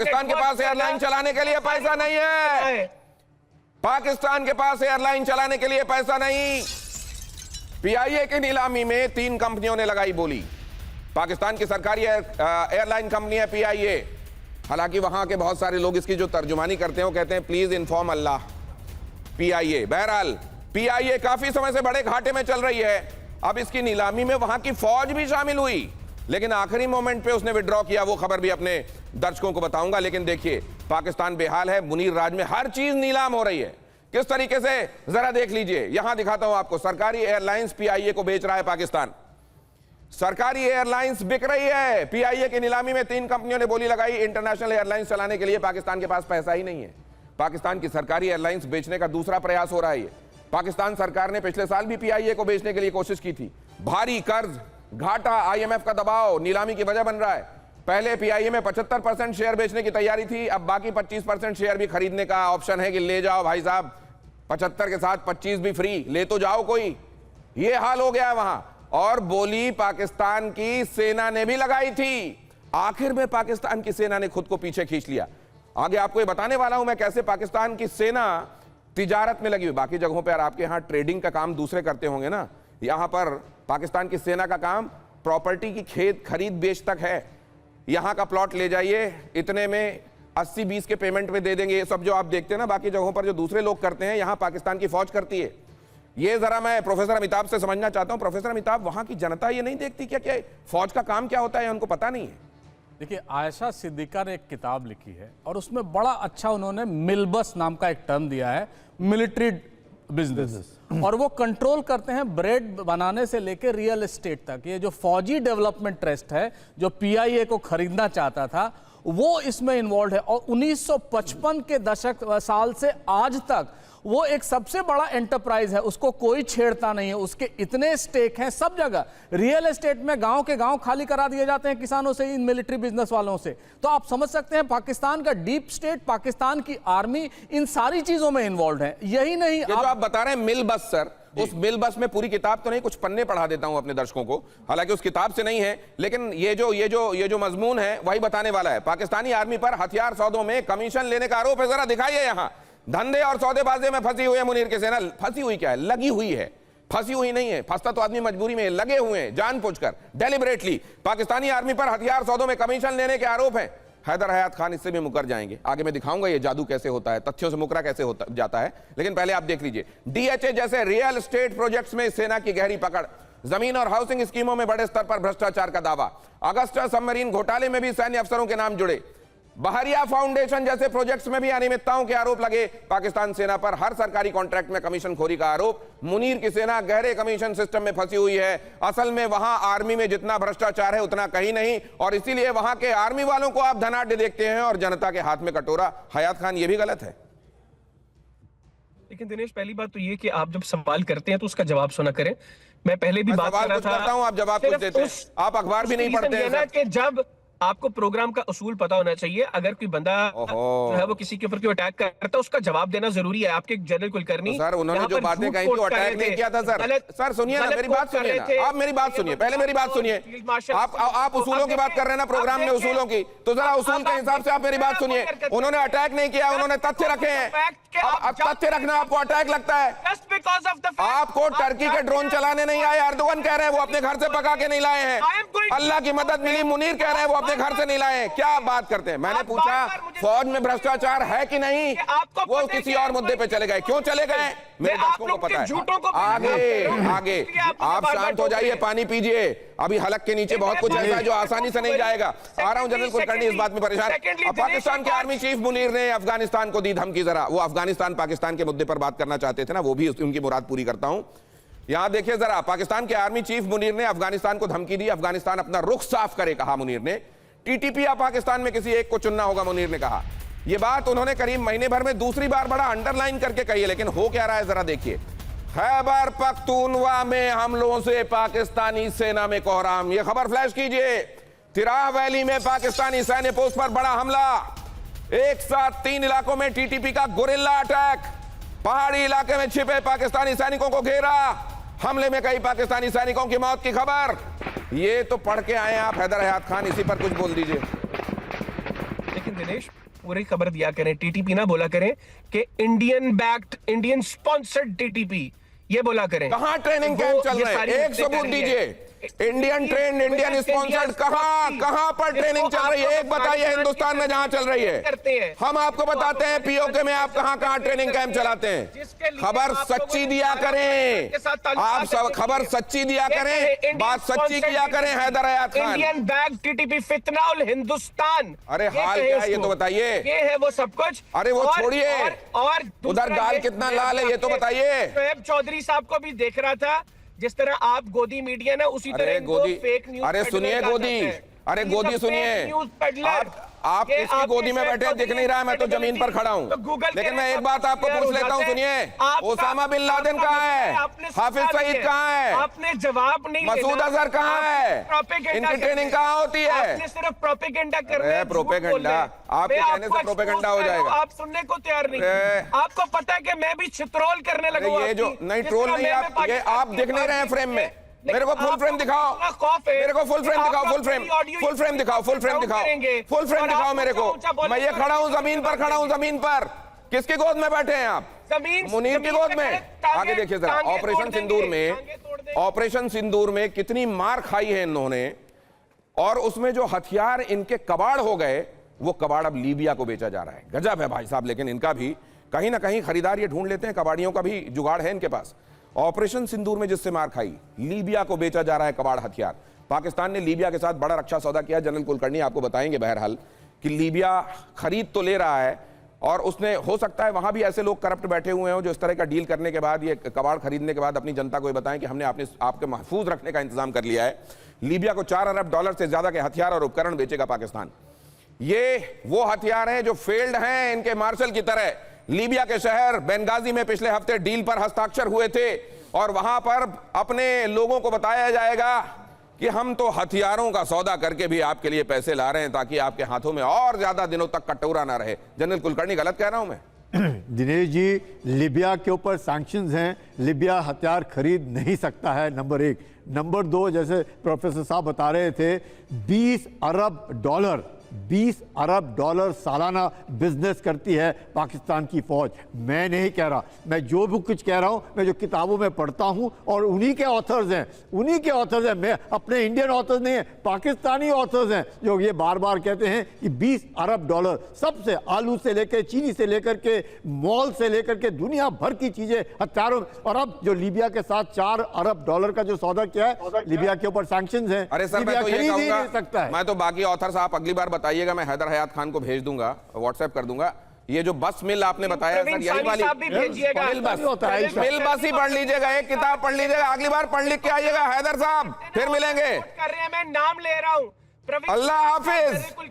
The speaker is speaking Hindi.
पाकिस्तान के पास एयरलाइन चलाने के लिए पैसा नहीं है। पाकिस्तान के पास एयरलाइन चलाने के लिए पैसा नहीं। पीआईए की नीलामी में 3 कंपनियों ने लगाई बोली। पाकिस्तान की सरकारी एयरलाइन कंपनी है पीआईए। हालांकि वहां के बहुत सारे लोग इसकी जो तर्जुमानी करते हैं वो कहते हैं प्लीज इन्फॉर्म अल्लाह पीआईए। बहरहाल पीआईए काफी समय से बड़े घाटे में चल रही है। अब इसकी नीलामी में वहां की फौज भी शामिल हुई, लेकिन आखिरी मोमेंट पे उसने विड्रॉ किया। वो खबर भी अपने दर्शकों को बताऊंगा। लेकिन देखिए पाकिस्तान बेहाल है। मुनीर राज में हर चीज नीलाम हो रही है। किस तरीके से जरा देख लीजिए। यहां दिखाता हूं आपको। सरकारी एयरलाइंस पीआईए को बेच रहा है पाकिस्तान। सरकारी एयरलाइंस बिक रही है। पीआईए की नीलामी में 3 कंपनियों ने बोली लगाई। इंटरनेशनल एयरलाइंस चलाने के लिए पाकिस्तान के पास पैसा ही नहीं है। पाकिस्तान की सरकारी एयरलाइंस बेचने का दूसरा प्रयास हो रहा है। पाकिस्तान सरकार ने पिछले साल भी पीआईए को बेचने के लिए कोशिश की थी। भारी कर्ज, घाटा, आईएमएफ का दबाव नीलामी की वजह बन रहा है। पहले पीआईए में 75% शेयर बेचने की तैयारी थी। अब बाकी 25% शेयर भी खरीदने का ऑप्शन है कि ले जाओ भाई साहब, 75 के साथ 25 भी फ्री, ले तो जाओ कोई। ये हाल हो गया है वहां। और बोली पाकिस्तान की सेना ने भी लगाई थी। आखिर में पाकिस्तान की सेना ने खुद को पीछे खींच लिया। आगे आपको ये बताने वाला हूं मैं कैसे पाकिस्तान की सेना तिजारत में लगी हुई। बाकी जगहों पर आपके यहां ट्रेडिंग का काम दूसरे करते होंगे ना, यहां पर पाकिस्तान की सेना का काम प्रॉपर्टी की खरीद बेच तक है। यहां का प्लॉट ले जाइए, इतने में 80-20 के पेमेंट में दे देंगे। ये सब जो आप देखते हैं ना बाकी जगहों पर जो दूसरे लोग करते हैं, यहां पाकिस्तान की फौज करती है। ये जरा मैं प्रोफेसर अमिताभ से समझना चाहता हूं। प्रोफेसर अमिताभ, वहां की जनता ये नहीं देखती क्या कि फौज का काम क्या होता है, उनको पता नहीं है? देखिए, आयशा सिद्दीका ने एक किताब लिखी है और उसमें बड़ा अच्छा उन्होंने मिलबस नाम का एक टर्म दिया है, मिलिट्री बिजनेस। और वो कंट्रोल करते हैं ब्रेड बनाने से लेकर रियल एस्टेट तक। ये जो फौजी डेवलपमेंट ट्रस्ट है जो पीआईए को खरीदना चाहता था, वो इसमें इन्वॉल्व है। और 1955 के दशक साल से आज तक वो एक सबसे बड़ा एंटरप्राइज है। उसको कोई छेड़ता नहीं है। उसके इतने स्टेक हैं सब जगह। रियल एस्टेट में गांव के गांव खाली करा दिए जाते हैं किसानों से, इन मिलिट्री बिजनेस वालों से। तो आप समझ सकते हैं पाकिस्तान का डीप स्टेट, पाकिस्तान की आर्मी इन सारी चीजों में इन्वॉल्व है। यही नहीं, ये जो आप बता रहे हैं मिल बस, सर, उस मिल बस में पूरी किताब तो नहीं, कुछ पन्ने पढ़ा देता हूं अपने दर्शकों को। हालांकि उस किताब से नहीं है, लेकिन ये जो मजमून है वही बताने वाला है। पाकिस्तानी आर्मी पर हथियार सौदों में कमीशन लेने का आरोप है। जरा दिखाइए। यहां धंधे और सौदेबाजी में फंसी हुई है मुनीर की सेना। फंसी हुई क्या है, लगी हुई है। फंसी हुई नहीं है, फंसता तो आदमी मजबूरी में, लगे हुए हैं जानबूझकर, डेलिबरेटली। पाकिस्तानी आर्मी पर हथियार सौदों में कमीशन लेने के आरोप है। हैदर हयात खान इससे भी मुकर जाएंगे। आगे मैं दिखाऊंगा ये जादू कैसे होता है, तथ्यों से मुकरा कैसे होता जाता है। लेकिन पहले आप देख लीजिए। डीएचए जैसे रियल एस्टेट प्रोजेक्ट्स में सेना की गहरी पकड़। जमीन और हाउसिंग स्कीमों में बड़े स्तर पर भ्रष्टाचार का दावा। अगस्टा सबमरीन घोटाले में भी सैन्य अफसरों के नाम जुड़े। बहरिया फाउंडेशन जैसे प्रोजेक्ट्स में भी अनियमितताओं के आरोप लगे। पाकिस्तान सेना पर हर सरकारी कॉन्ट्रैक्ट में कमीशन खोरी का आरोप। मुनीर की सेना गहरे कमीशन सिस्टम में फंसी हुई है। असल में वहां आर्मी में जितना भ्रष्टाचार है उतना कहीं नहीं, और इसीलिए वहां के आर्मी वालों को आप धनाढ़ देखते हैं और जनता के हाथ में कटोरा। हयात खान, ये भी गलत है। लेकिन दिनेश, पहली बात तो ये कि आप जब सवाल करते हैं तो उसका जवाब सुना करें। मैं पहले भी बात कर रहा था, करता हूं, आप जवाब कुछ देते हैं। आप अखबार भी नहीं पढ़ते हैं कि जब आपको प्रोग्राम का उसूल पता होना चाहिए। अगर कोई बंदा जो है वो किसी के ऊपर कोई अटैक करता है, उसका जवाब देना जरूरी है। आपके जनरल कुलकर्णी, सर, उन्होंने जो बातें कही थी अटैक नहीं किया था सर। सर सुनिए ना, मेरी बात सुनिए ना, आप मेरी बात सुनिए, पहले मेरी बात सुनिए। आप उसूलों की बात कर रहे हैं ना, प्रोग्राम में उसूलों की, तो जरा उसूल के हिसाब से आप मेरी बात सुनिए। उन्होंने अटैक नहीं किया, उन्होंने तथ्य रखे हैं। अब तथ्य रखना आपको अटैक लगता है। आपको टर्की के ड्रोन चलाने नहीं आए, अर्दोगन कह रहे हैं वो अपने घर से पका के नहीं लाए हैं। अल्लाह की मदद मिली, मुनीर कह रहे हैं वो अपने घर से नहीं लाए हैं। क्या बात करते हैं? मैंने पूछा फौज में भ्रष्टाचार है कि नहीं, वो किसी और मुद्दे पे चले गए। क्यों चले गए मेरे दर्शकों को पता है। आगे आप शांत हो जाइए, पानी पीजिए। अभी हलक के नीचे बहुत कुछ ऐसा है जो आसानी से नहीं जाएगा। आ रहा हूं, जनरल कुलकर्णी इस बात में परेशान। पाकिस्तान के आर्मी चीफ मुनीर ने अफगानिस्तान को दी धमकी। जरा वो अफगानिस्तान पाकिस्तान के मुद्दे पर बात करना चाहते थे ना, वो भी उनकी मुराद पूरी करता हूं। यहां देखिए जरा, पाकिस्तान के आर्मी चीफ मुनीर ने अफगानिस्तान को धमकी दी। अफगानिस्तान अपना रुख साफ करे, कहा मुनीर ने। टीटीपी या पाकिस्तान में किसी एक को चुनना होगा, मुनीर ने कहा। यह बात उन्होंने करीब महीने भर में दूसरी बार बड़ा अंडरलाइन करके कही है। लेकिन हो क्या रहा है जरा देखिए। खैबर पख्तूनवा में हमलों से पाकिस्तानी सेना में कोहराम। यह खबर फ्लैश कीजिए। तिराह वैली में पाकिस्तानी सैन्य पोस्ट पर बड़ा हमला। एक साथ 3 इलाकों में टीटीपी का गुरिल्ला अटैक। पहाड़ी इलाके में छिपे पाकिस्तानी सैनिकों को घेरा। हमले में कई पाकिस्तानी सैनिकों की मौत की खबर। ये तो पढ़ के आए आप हैदर हयात खान, इसी पर कुछ बोल दीजिए। लेकिन विदेश पूरी खबर दिया करें, टीटीपी ना बोला करें कि Indian backed, Indian sponsored TTP, ये बोला करें। कहां ट्रेनिंग कैंप चल रहे हैं? एक सबूत दीजिए। इंडियन ट्रेंड, इंडियन स्पॉन्सर्ड, कहां पर ट्रेनिंग चल रही है? एक बताइए हिंदुस्तान में जहां चल रही है। हम आपको बताते हैं पीओके में आप कहां ट्रेनिंग कैंप चलाते हैं। खबर सच्ची दिया करें, आप सब खबर सच्ची दिया करें, बात सच्ची किया करें। हैदर हयात खान, इंडियन बैग टीटीपी फितनाउल हिंदुस्तान। अरे हाल क्या है ये तो बताइए। ये है वो सब कुछ। अरे वो छोड़िए, और उधर गाल कितना लाल है ये तो बताइए। शोएब चौधरी साहब को भी देख रहा था, जिस तरह आप गोदी मीडिया ना, उसी तरह गोदी, फेक न्यूज। अरे सुनिए गोदी, अरे गोदी सुनिए, आप किसकी गोदी में बैठे दिख नहीं रहा है, मैं तो जमीन पर खड़ा हूँ। लेकिन मैं एक बात आपको पूछ लेता हूँ, सुनिए, ओसामा बिन लादेन कहाँ है? हाफिज सईद कहाँ है? आपने जवाब नहीं, मसूद अजहर कहाँ है? इनकी ट्रेनिंग कहाँ होती है? आपने सिर्फ प्रोपेगेंडा कर रहे हैं, प्रोपेगेंडा, आपके कहने से प्रोपेगेंडा हो जाएगा। आप सुनने को तैयार नहीं। आपको पता है कि मैं भी छित्रोल करने लगा। ये जो नहीं, ट्रोल नहीं, आप ये आप दिख नहीं रहे हैं फ्रेम में। मेरे को फुल फ्रेम दिखाओ, मेरे को फुल फ्रेम दिखाओ, फुल फ्रेम दिखाओ, फुल फ्रेम दिखाओ, फुल फ्रेम दिखाओ मेरे को। मैं ये खड़ा हूँ जमीन पर, खड़ा हूँ जमीन पर। किसकी गोद में बैठे हैं आप? मुनीर की गोद में। आगे देखिए जरा, ऑपरेशन सिंदूर में, ऑपरेशन सिंदूर में कितनी मार खाई है इन्होंने, और उसमें जो हथियार इनके कबाड़ हो गए, वो कबाड़ अब लीबिया को बेचा जा रहा है। गजब है भाई साहब। लेकिन इनका भी कहीं ना कहीं खरीदार ये ढूंढ लेते हैं, कबाड़ियों का भी जुगाड़ है इनके पास। ऑपरेशन सिंदूर में जिससे मार खाई, लीबिया को बेचा जा रहा है कबाड़ हथियार। पाकिस्तान ने लीबिया के साथ बड़ा रक्षा सौदा किया। जनरल कुलकर्णी आपको बताएंगे बहरहाल कि लीबिया खरीद तो ले रहा है, और उसने, हो सकता है वहां भी ऐसे लोग करप्ट बैठे हुए हो जो इस तरह का डील करने के बाद, ये कबाड़ खरीदने के बाद अपनी जनता को ये बताएं कि हमने आपके महफूज रखने का इंतजाम कर लिया है। लीबिया को $4 अरब से ज्यादा के हथियार और उपकरण बेचेगा पाकिस्तान। ये वो हथियार हैं जो फेल्ड हैं इनके मार्शल की तरह। लीबिया के शहर बेंगाजी में पिछले हफ्ते डील पर हस्ताक्षर हुए थे, और वहां पर अपने लोगों को बताया जाएगा कि हम तो हथियारों का सौदा करके भी आपके लिए पैसे ला रहे हैं ताकि आपके हाथों में और ज्यादा दिनों तक कटोरा ना रहे। जनरल कुलकर्णी, गलत कह रहा हूं मैं? दिनेश जी, लीबिया के ऊपर सैंक्शंस हैं, लीबिया हथियार खरीद नहीं सकता है, नंबर 1। नंबर 2, जैसे प्रोफेसर साहब बता रहे थे, $20 अरब सालाना बिजनेस करती है पाकिस्तान की फौज। मैं नहीं कह रहा, मैं जो भी कुछ कह रहा हूं, मैं जो किताबों में पढ़ता हूं, और उन्हीं के ऑथर्स हैं, मैं अपने इंडियन ऑथर्स नहीं है, पाकिस्तानी ऑथर्स हैं, जो ये बार बार कहते हैं कि $20 अरब, सबसे आलू से लेकर, चीनी से लेकर के, मॉल से लेकर के, दुनिया भर की चीजें हथियारों। और अब जो लीबिया के साथ $4 अरब का जो सौदा किया है, लीबिया के ऊपर सैंक्शंस हैं। अरे सर, मैं तो ये कहूंगा, मैं तो बाकी ऑथर्स आप अगली बार बताइएगा, मैं हैदर हयात खान को भेज दूंगा, व्हाट्सएप कर दूंगा। ये जो बस मिल आपने बताया सर, यही वाली मिल बस ही पढ़ लीजिएगा, एक किताब पढ़ लीजिएगा, अगली बार पढ़ लिख के आइएगा हैदर साहब, फिर मिलेंगे। कर रहे हैं, मैं नाम ले रहा हूं। अल्लाह हाफिज।